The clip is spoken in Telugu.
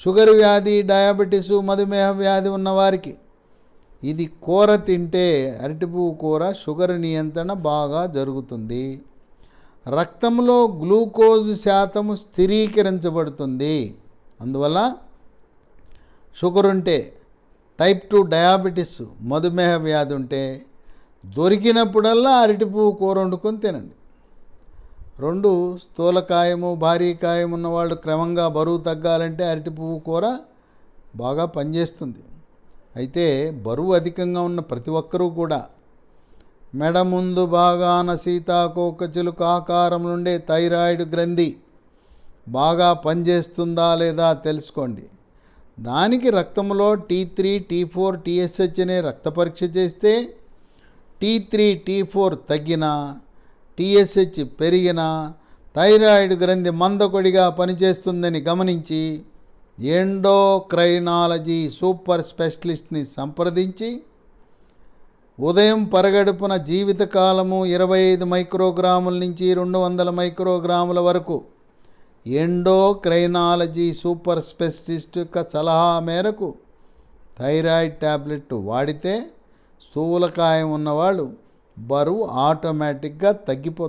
షుగర్ వ్యాధి, డయాబెటీసు, మధుమేహ వ్యాధి ఉన్నవారికి ఇది కూర తింటే, అరటిపువ్వు కూర, షుగర్ నియంత్రణ బాగా జరుగుతుంది. రక్తంలో గ్లూకోజ్ శాతము స్థిరీకరించబడుతుంది. అందువల్ల షుగర్ ఉంటే, టైప్ 2 డయాబెటీస్, మధుమేహ వ్యాధి ఉంటే దొరికినప్పుడల్లా అరటిపువ్వు కూర వండుకొని తినండి. 2, స్థూలకాయము, భారీ కాయం ఉన్నవాళ్ళు క్రమంగా బరువు తగ్గాలంటే అరటిపువ్వు కూర బాగా పనిచేస్తుంది. అయితే బరువు అధికంగా ఉన్న ప్రతి ఒక్కరూ కూడా మెడ ముందు భాగాన సీతాకోకచిలుక ఆకారం నుండే థైరాయిడ్ గ్రంథి బాగా పనిచేస్తుందా లేదా తెలుసుకోండి. దానికి రక్తంలో T3, T4, TSH అనే రక్త పరీక్ష చేస్తే T3, T4 తగ్గినా, TSH పెరిగినా థైరాయిడ్ గ్రంథి మందకొడిగా పనిచేస్తుందని గమనించి ఎండోక్రైనాలజీ సూపర్ స్పెషలిస్ట్ని సంప్రదించి ఉదయం పరగడుపున జీవితకాలము 25 మైక్రోగ్రాముల నుంచి 200 మైక్రోగ్రాముల వరకు ఎండోక్రైనాలజీ సూపర్ స్పెషలిస్ట్ యొక్క సలహా మేరకు థైరాయిడ్ ట్యాబ్లెట్ వాడితే స్థూలకాయం ఉన్నవాళ్ళు బరువు ఆటోమేటిక్గా తగ్గిపోతుంది.